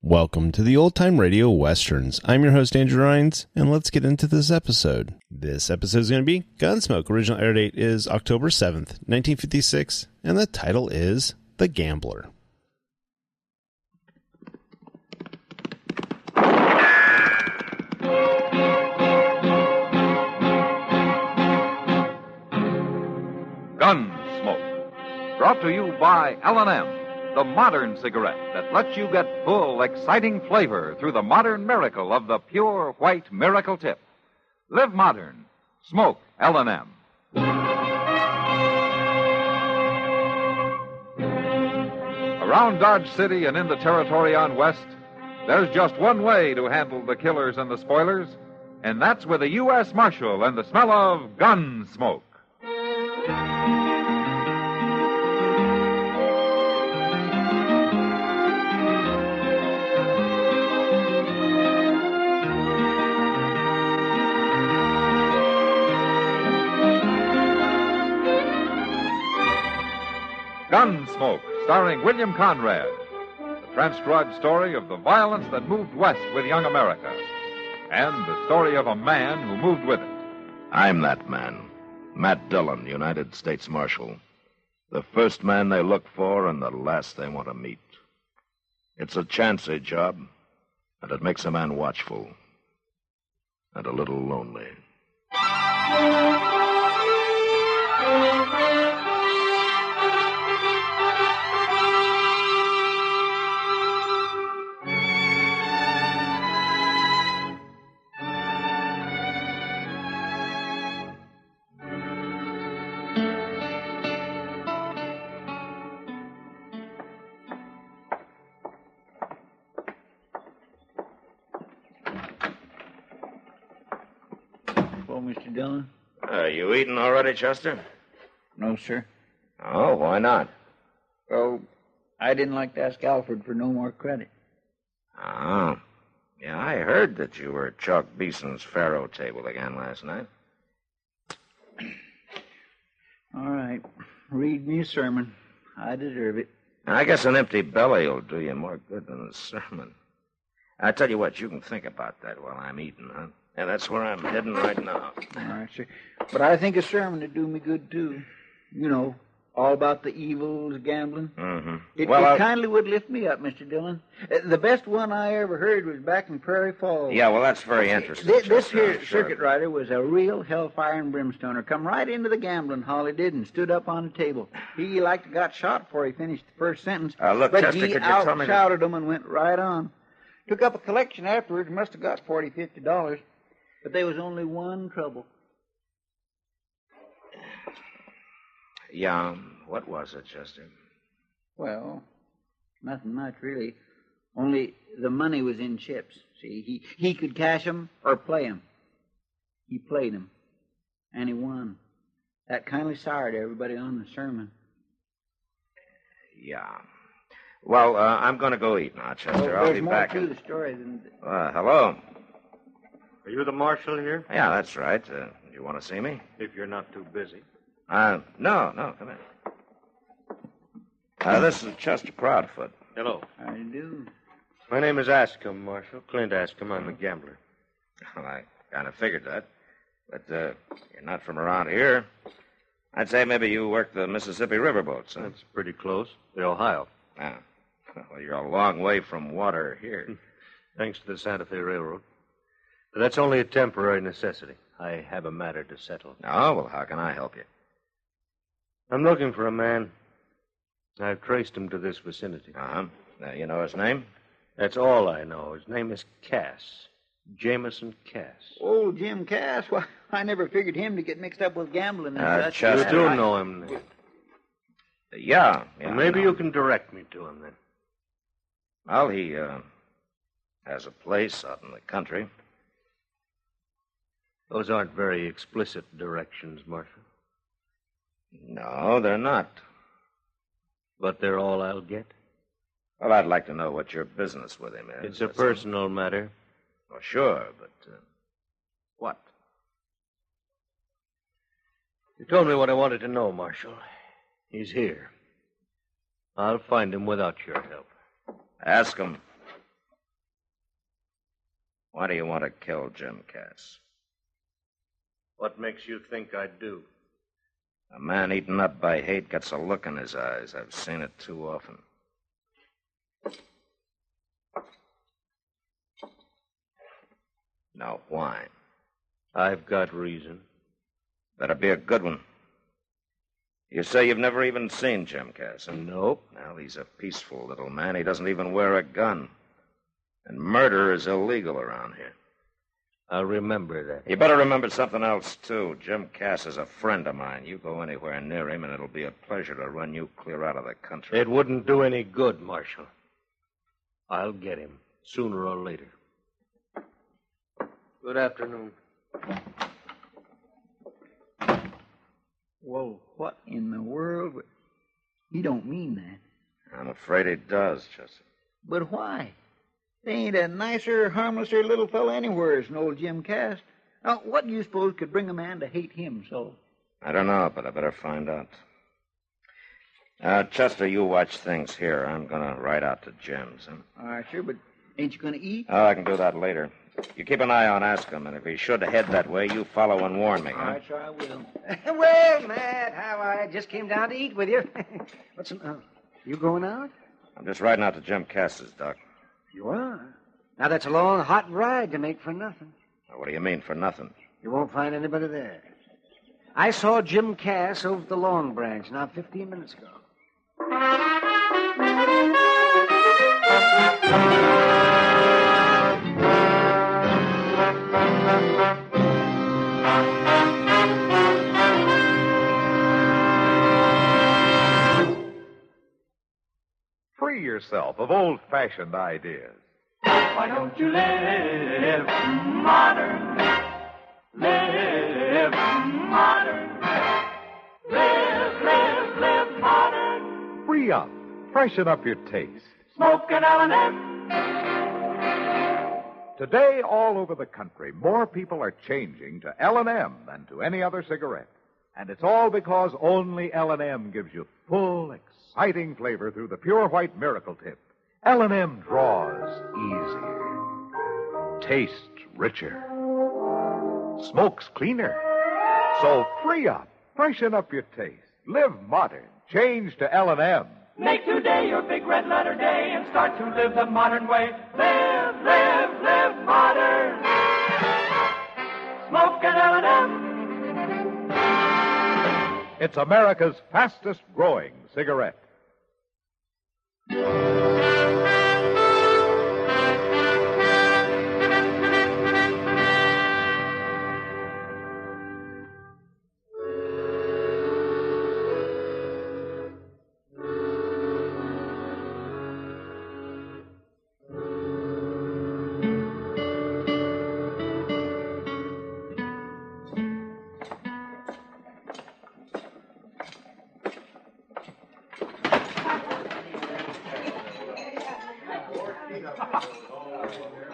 Welcome to the Old Time Radio Westerns. I'm your host, Andrew Rhines, and let's get into this episode. This episode is going to be Gunsmoke. Original air date is October 7th, 1956, and the title is The Gambler. Gunsmoke, brought to you by L&M. The modern cigarette that lets you get full, exciting flavor through the modern miracle of the pure white miracle tip. Live modern. Smoke L&M. Around Dodge City and in the territory on West, there's just one way to handle the killers and the spoilers, and that's with a U.S. Marshal and the smell of Gunsmoke. Gunsmoke, starring William Conrad, the transcribed story of the violence that moved west with young America, and the story of a man who moved with it. I'm that man, Matt Dillon, United States Marshal. The first man they look for and the last they want to meet. It's a chancy job, and it makes a man watchful and a little lonely. Mr. Dillon? Are you eating already, Chester? No, sir. Oh, why not? Well, I didn't like to ask Alfred for no more credit. Oh. Yeah, I heard that you were at Chalk Beeson's faro table again last night. All right. Read me a sermon. I deserve it. I guess an empty belly will do you more good than a sermon. I tell you what, you can think about that while I'm eating, huh? Yeah, that's where I'm heading right now. All right, sir. But I think a sermon would do me good, too. You know, all about the evils of gambling. Mm-hmm. It kindly would lift me up, Mr. Dillon. The best one I ever heard was back in Prairie Falls. Yeah, well, that's very interesting. This here circuit rider was a real hellfire and brimstoner. Come right into the gambling hall, he did, and stood up on the table. He got shot before he finished the first sentence. Look, but Chester, he could you tell me... out-shouted him and went right on. Took up a collection afterwards, must have got $40, $50. But there was only one trouble. Yeah, what was it, Chester? Well, nothing much, really. Only the money was in chips. See, he could cash 'em or play 'em. He played 'em, and he won. That kindly soured everybody on the sermon. Yeah. Well, I'm going to go eat now, Chester. I'll be back. There's more to the story than... Hello. Are you the marshal here? Yeah, that's right. You want to see me? If you're not too busy. No, come in. This is Chester Proudfoot. Hello. How do you do? My name is Ascom, Marshal. Clint Ascom. I'm a gambler. Well, I kind of figured that. But you're not from around here. I'd say maybe you work the Mississippi riverboats, huh? That's pretty close. The Ohio. Ah. Well, you're a long way from water here. Thanks to the Santa Fe Railroad. But that's only a temporary necessity. I have a matter to settle. Oh, well, how can I help you? I'm looking for a man. I've traced him to this vicinity. Uh-huh. You know his name? That's all I know. His name is Cass. Jameson Cass. Oh, Jim Cass? Well, I never figured him to get mixed up with gambling and such. You do know him, then? Yeah. Well, maybe you can direct me to him, then. Well, he has a place out in the country. Those aren't very explicit directions, Marshal. No, they're not. But they're all I'll get? Well, I'd like to know what your business with him is. It's a personal matter. Oh, sure, but what? You told me what I wanted to know, Marshal. He's here. I'll find him without your help. Ask him. Why do you want to kill Jim Cass? What makes you think I'd do? A man eaten up by hate gets a look in his eyes. I've seen it too often. Now, why? I've got reason. Better be a good one. You say you've never even seen Jim Cass, huh? Nope. Well, he's a peaceful little man. He doesn't even wear a gun. And murder is illegal around here. I'll remember that. You better remember something else, too. Jim Cass is a friend of mine. You go anywhere near him, and it'll be a pleasure to run you clear out of the country. It wouldn't do any good, Marshal. I'll get him, sooner or later. Good afternoon. Well, what in the world? He don't mean that. I'm afraid he does, Chester. But why? There ain't a nicer, harmlesser little fellow anywhere than old Jim Cass. Now, what do you suppose could bring a man to hate him so? I don't know, but I better find out. Chester, you watch things here. I'm going to ride out to Jim's. Huh? All right, sure, but ain't you going to eat? Oh, I can do that later. You keep an eye on Ascom, and if he should head that way, you follow and warn me, All huh? right, sure, I will. Well, Matt, how I just came down to eat with you. You going out? I'm just riding out to Jim Cass's, Doc. You are. Now, that's a long, hot ride to make for nothing. What do you mean, for nothing? You won't find anybody there. I saw Jim Cass over at the Long Branch now 15 minutes ago. Free yourself of old-fashioned ideas. Why don't you live modern? Live modern. Live modern. Free up. Freshen up your taste. Smoke an L&M. Today, all over the country, more people are changing to L&M than to any other cigarette. And it's all because only L&M gives you full, exciting flavor through the pure white miracle tip. L&M draws easier, tastes richer, smokes cleaner. So free up, freshen up your taste, live modern, change to L&M. Make today your big red letter day and start to live the modern way. Live modern. Smoke an L&M. It's America's fastest growing cigarette.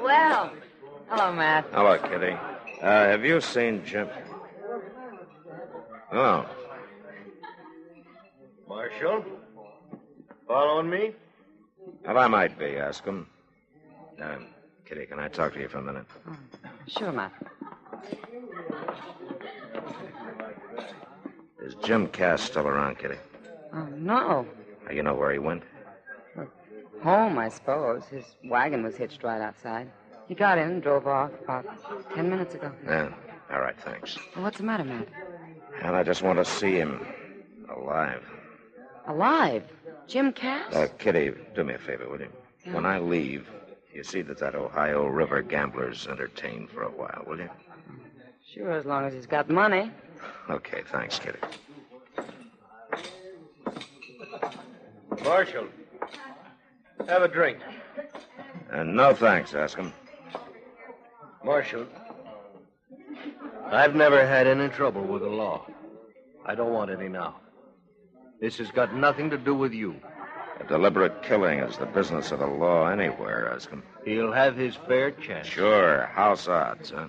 Well, hello, Matt. Hello, Kitty. Have you seen Jim? Oh. Marshal? Following me? Well, I might be, ask him. Kitty, can I talk to you for a minute? Sure, Matt. Is Jim Cass still around, Kitty? Oh, no. You know where he went? Home, I suppose. His wagon was hitched right outside. He got in and drove off about 10 minutes ago. Yeah. All right, thanks. Well, what's the matter, Matt? And I just want to see him alive. Alive? Jim Cass? Kitty, do me a favor, will you? Yeah. When I leave, you see that Ohio River gambler's entertained for a while, will you? Sure, as long as he's got money. Okay, thanks, Kitty. Marshal, have a drink. No thanks, ask him. Marshal, I've never had any trouble with the law. I don't want any now. This has got nothing to do with you. A deliberate killing is the business of the law anywhere, ask him. He'll have his fair chance. Sure, house odds, huh?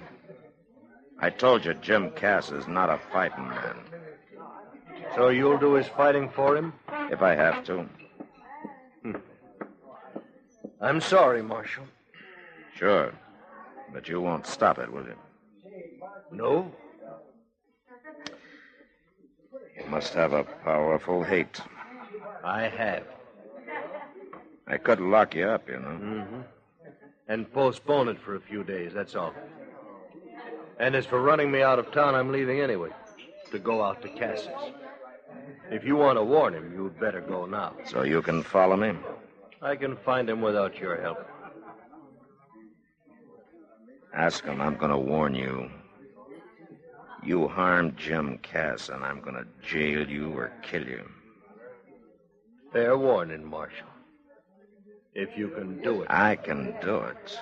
I told you Jim Cass is not a fighting man. So you'll do his fighting for him? If I have to. I'm sorry, Marshal. Sure. But you won't stop it, will you? No? You must have a powerful hate. I have. I could lock you up, you know. Mm-hmm. And postpone it for a few days, that's all. And as for running me out of town, I'm leaving anyway. To go out to Cass's. If you want to warn him, you'd better go now. So you can follow me? I can find him without your help. Ask him, I'm going to warn you. You harmed Jim Cass, and I'm going to jail you or kill you. Fair warning, Marshal. If you can do it. I can do it.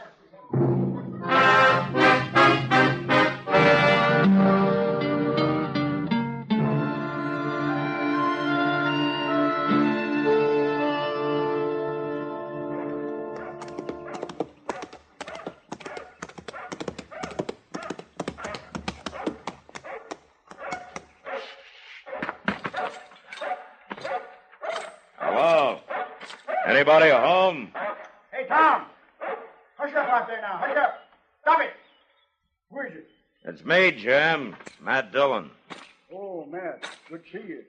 Hello? Anybody home? Hey, Tom! Hush up out there now. Hush up. Stop it. Who is it? It's me, Jim. Matt Dillon. Oh, Matt. Good to see you.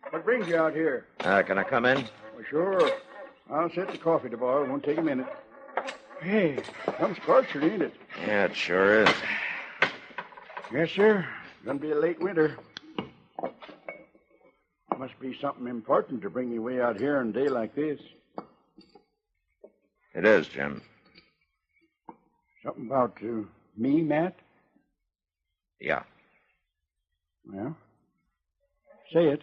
What brings you out here? Can I come in? Well, sure. I'll set the coffee to boil. It won't take a minute. Hey, some scorcher, ain't it? Yeah, it sure is. Yes, sir. Gonna be a late winter. Must be something important to bring you way out here on a day like this. It is, Jim. Something about me, Matt? Yeah. Well, say it.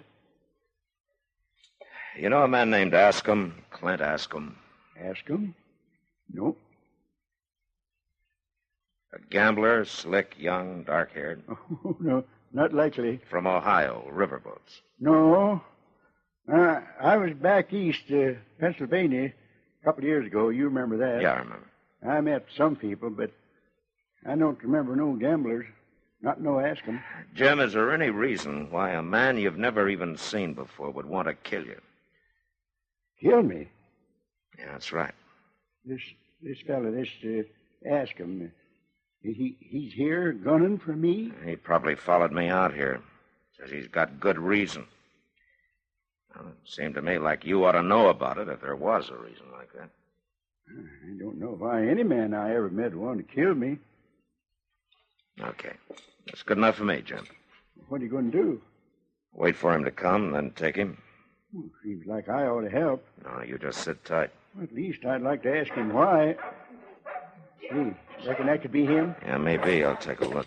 You know a man named Ascom? Clint Ascom? Ask him? Nope. A gambler, slick, young, dark-haired. Oh, no, not likely. From Ohio, riverboats. No. I was back east, Pennsylvania, a couple of years ago. You remember that? Yeah, I remember. I met some people, but I don't remember no gamblers. Not no Ascom. Jim, is there any reason why a man you've never even seen before would want to kill you? Kill me? Yeah, that's right. This fella, Ascom, he's here gunning for me? He probably followed me out here. Says he's got good reason. Well, it seemed to me like you ought to know about it if there was a reason like that. I don't know why any man I ever met would want to kill me. Okay. That's good enough for me, Jim. What are you going to do? Wait for him to come, then take him. Well, seems like I ought to help. No, you just sit tight. Well, at least I'd like to ask him why. Gee, reckon that could be him? Yeah, maybe. I'll take a look.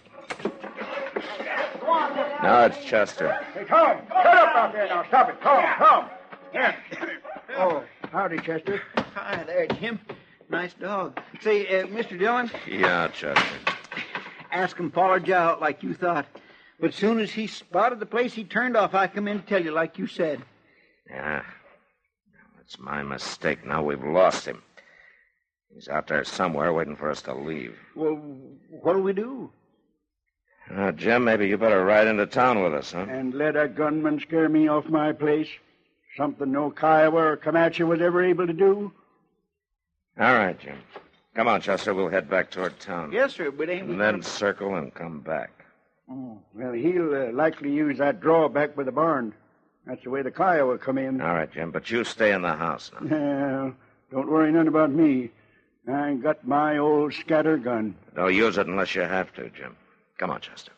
No, it's Chester. Hey, Tom, shut up out there now. Stop it. Tom. Yeah. Oh, howdy, Chester. Hi there, Jim. Nice dog. Say, Mr. Dillon, Yeah, Chester. ask him followed you out like you thought. But as soon as he spotted the place, he turned off. I come in to tell you like you said. Yeah. That's my mistake. Now we've lost him. He's out there somewhere waiting for us to leave. Well, what'll we do? Jim, maybe you better ride into town with us, huh? And let a gunman scare me off my place? Something no Kiowa or Comanche was ever able to do? All right, Jim. Come on, Chester. We'll head back toward town. Yes, sir, but ain't we... And then circle and come back. Oh, well, he'll likely use that drawback by the barn. That's the way the Kiowa come in. All right, Jim, but you stay in the house now. Well, don't worry none about me. I got my old scatter gun. Don't use it unless you have to, Jim. Come on, Chester.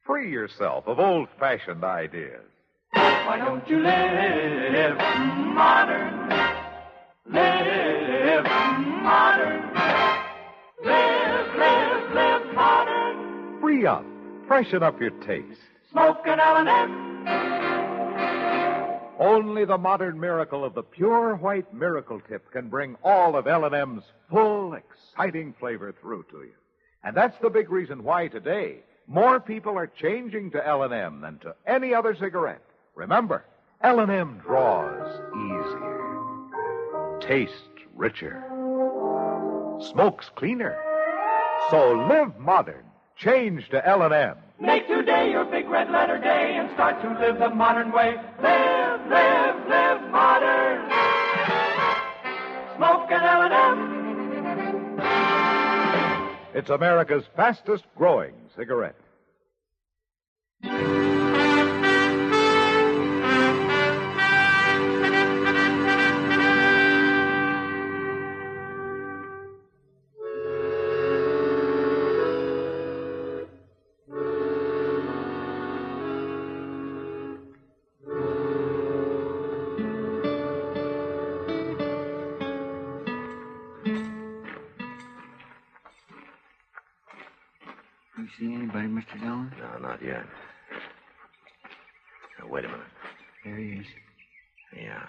Free yourself of old-fashioned ideas. Why don't you live modern? Live modern. Live modern. Free up. Freshen up your taste. Smoke an L&M. Only the modern miracle of the pure white miracle tip can bring all of L&M's full, exciting flavor through to you. And that's the big reason why today more people are changing to L&M than to any other cigarette. Remember, L&M draws easier, tastes richer, smokes cleaner, So live modern. Change to L&M. Make today your big red letter day and start to live the modern way. Live, live, live modern. Smoke an L&M. It's America's fastest growing cigarette. You see anybody, Mr. Dillon? No, not yet. Now, wait a minute. There he is. Yeah.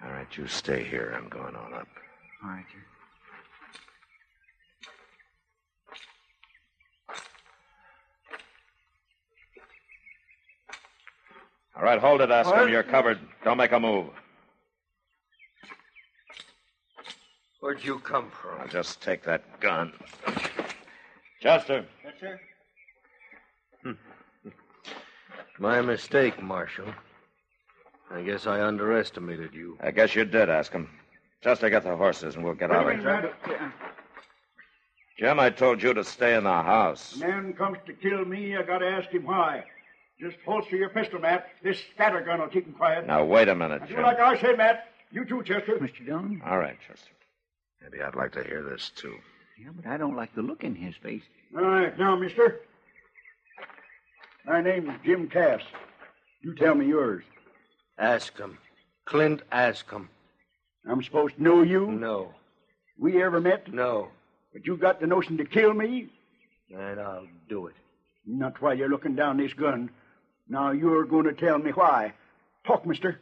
All right, you stay here. I'm going on up. All right, sir. All right, hold it, Askham. What? You're covered. Don't make a move. Where'd you come from? I'll just take that gun. Chester. Yes, sir. My mistake, Marshal. I guess I underestimated you. I guess you did, Askham. Chester, get the horses and we'll get out of here. Jim, I told you to stay in the house. Man comes to kill me, I gotta ask him why. Just holster your pistol, Matt. This scatter gun will keep him quiet. Now, wait a minute, Do Jim. like I said, Matt. You too, Chester. Mr. Dillon? All right, Chester. Maybe I'd like to hear this, too. Yeah, but I don't like the look in his face. All right, now, mister. My name's Jim Cass. You tell me yours. Askham. Clint Askham. I'm supposed to know you? No. We ever met? No. But you got the notion to kill me? And I'll do it. Not while you're looking down this gun. Now you're going to tell me why. Talk, mister.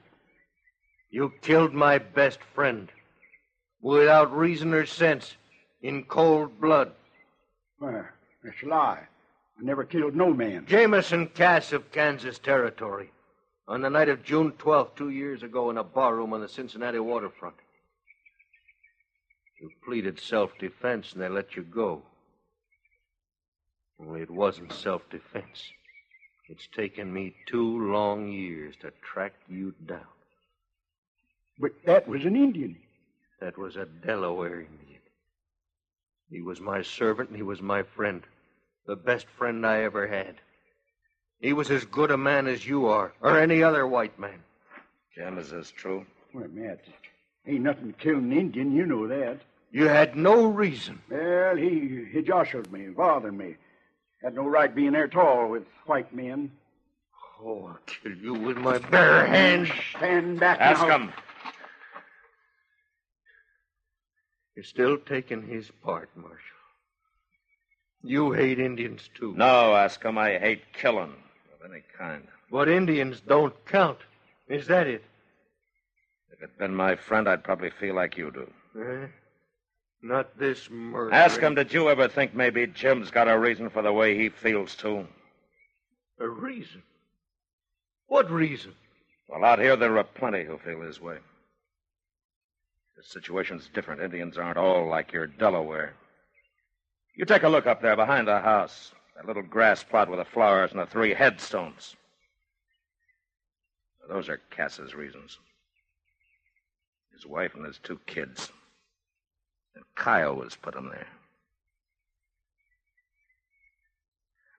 You killed my best friend. Without reason or sense. In cold blood. Well, that's a lie. I never killed no man. Jameson Cass of Kansas Territory. On the night of June 12th, 2 years ago, in a barroom on the Cincinnati waterfront. You pleaded self-defense, and they let you go. Only it wasn't self-defense. It's taken me 2 long years to track you down. But that was an Indian. That was a Delaware Indian. He was my servant, and he was my friend. The best friend I ever had. He was as good a man as you are, or any other white man. Jim, is this true? Well, Matt, ain't nothing to kill an Indian, you know that. You had no reason. Well, he jostled me, bothered me. Had no right being there at all with white men. Oh, I'll kill you with my bare hands. Stand back Ask now. him. You're still taking his part, Marshal. You hate Indians, too. No, ask him. I hate killing of any kind. But Indians don't count. Is that it? If it'd been my friend, I'd probably feel like you do. Not this murder. Ask him, did you ever think maybe Jim's got a reason for the way he feels, too? A reason? What reason? Well, out here, there are plenty who feel his way. The situation's different. Indians aren't all like your Delaware. You take a look up there behind the house. That little grass plot with the flowers and the 3 headstones. Those are Cass's reasons. His wife and his 2 kids. And Kiowas put him there.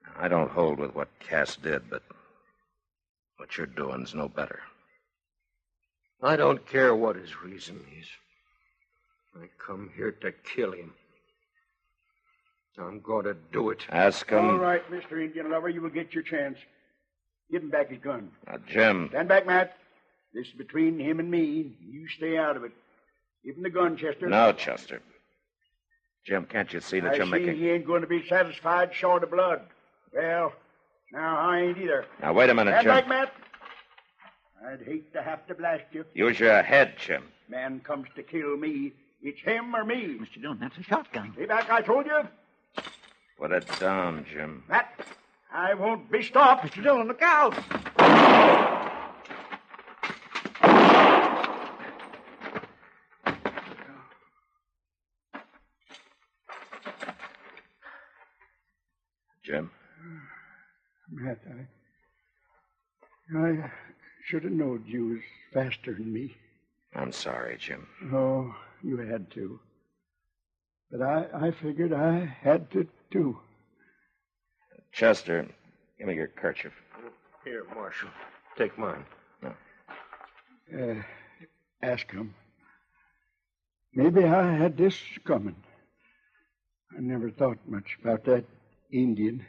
Now, I don't hold with what Cass did, but what you're doing's no better. I don't care what his reason is. I come here to kill him. I'm going to do it. Ask him. All right, Mr. Indian lover, you will get your chance. Give him back his gun. Now, Jim. Stand back, Matt. This is between him and me. You stay out of it. Give him the gun, Chester. No, Chester. Jim, can't you see that you're making... he ain't going to be satisfied short of blood. Well, now I ain't either. Now, wait a minute, Stand Jim. back, Matt. I'd hate to have to blast you. Use your head, Jim. Man comes to kill me. It's him or me. Mr. Dillon, that's a shotgun. Stay back, I told you. Put it down, Jim. Matt, I won't be stopped. Mr. Dillon, look out! Jim? Matt, I should have known you was faster than me. I'm sorry, Jim. Oh, you had to. But I figured I had to, too. Chester, give me your kerchief. Here, Marshal. Take mine. Ask him. Maybe I had this coming. I never thought much about that Indian.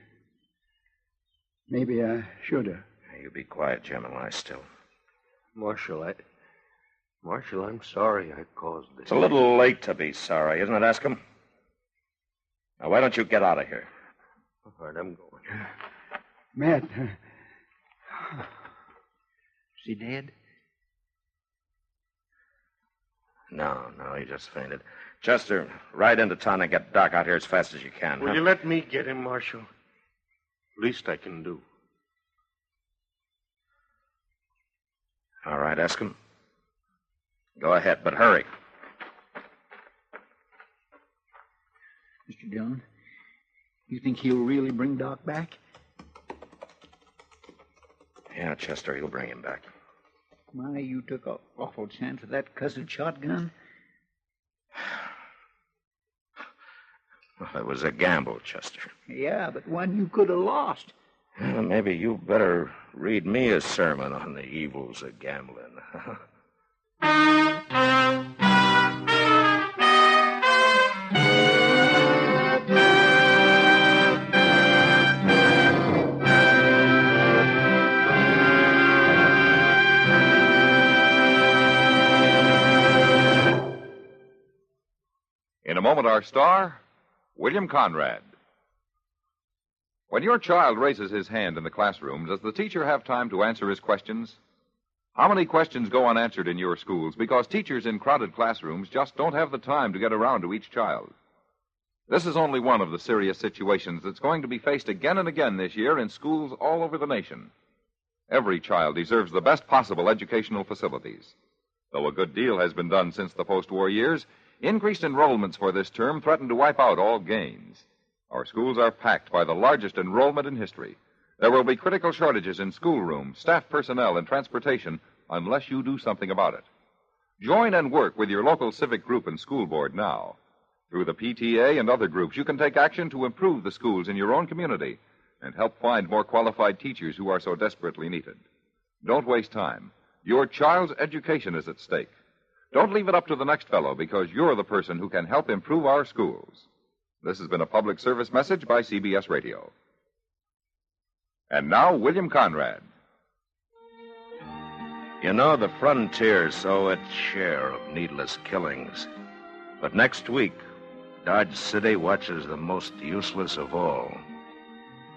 Maybe I should have. You be quiet, Jim, and lie still. Marshal, I'm sorry I caused this. It's a little late to be sorry, isn't it, Ask him? Now, why don't you get out of here? All right, I'm going. Matt. Is he dead? No, he just fainted. Chester, ride into town and get Doc out here as fast as you can. Will you let me get him, Marshal? Least I can do. All right, ask him. Go ahead, but hurry. Mr. Dillon, you think he'll really bring Doc back? Yeah, Chester, he'll bring him back. My, you took an awful chance with that cussed shotgun. Well, it was a gamble, Chester. Yeah, but one you could have lost. Well, maybe you better read me a sermon on the evils of gambling. In a moment, our star, William Conrad. When your child raises his hand in the classroom, does the teacher have time to answer his questions? How many questions go unanswered in your schools because teachers in crowded classrooms just don't have the time to get around to each child? This is only one of the serious situations that's going to be faced again and again this year in schools all over the nation. Every child deserves the best possible educational facilities. Though a good deal has been done since the post-war years, increased enrollments for this term threaten to wipe out all gains. Our schools are packed by the largest enrollment in history. There will be critical shortages in schoolrooms, staff personnel, and transportation unless you do something about it. Join and work with your local civic group and school board now. Through the PTA and other groups, you can take action to improve the schools in your own community and help find more qualified teachers who are so desperately needed. Don't waste time. Your child's education is at stake. Don't leave it up to the next fellow because you're the person who can help improve our schools. This has been a public service message by CBS Radio. And now, William Conrad. You know, the frontier's owe its share of needless killings. But next week, Dodge City watches the most useless of all.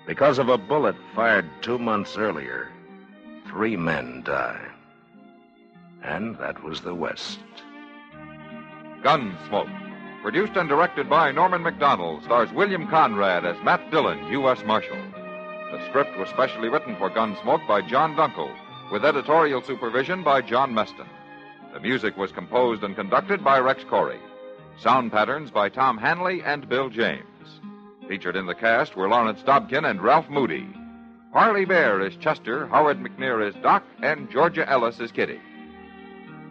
Because of a bullet fired 2 months earlier, 3 men die. And that was the West. Gunsmoke. Produced and directed by Norman McDonald, stars William Conrad as Matt Dillon, U.S. Marshal. The script was specially written for Gunsmoke by John Dunkel, with editorial supervision by John Meston. The music was composed and conducted by Rex Corey. Sound patterns by Tom Hanley and Bill James. Featured in the cast were Lawrence Dobkin and Ralph Moody. Harley Bear is Chester, Howard McNear is Doc, and Georgia Ellis is Kitty.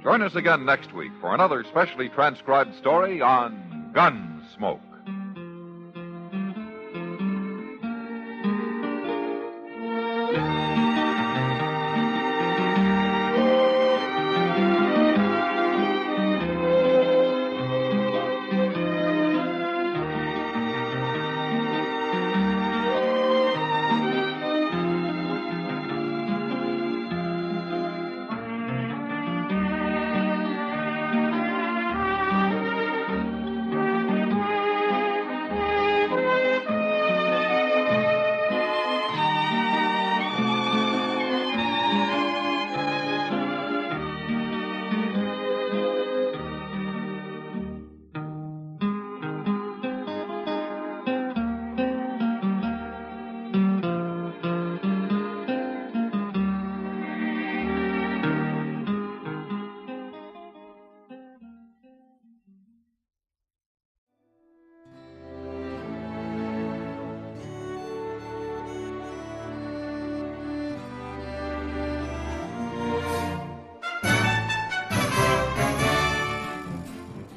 Join us again next week for another specially transcribed story on Gunsmoke.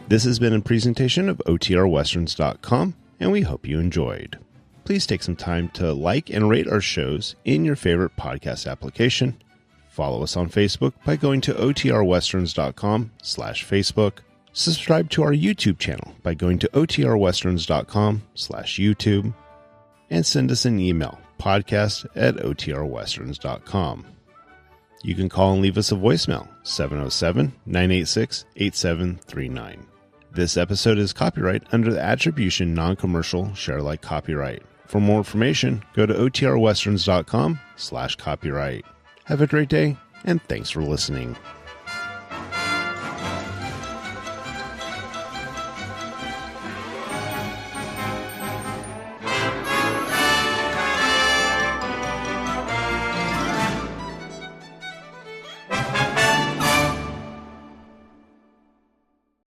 This has been a presentation of OTRWesterns.com, and we hope you enjoyed. Please take some time to like and rate our shows in your favorite podcast application. Follow us on Facebook by going to OTRWesterns.com/Facebook. Subscribe to our YouTube channel by going to OTRWesterns.com/YouTube. And send us an email, podcast@OTRWesterns.com. You can call and leave us a voicemail, 707-986-8739. This episode is copyright under the Attribution Non-Commercial Share-alike copyright. For more information, go to OTRWesterns.com/copyright. Have a great day, and thanks for listening.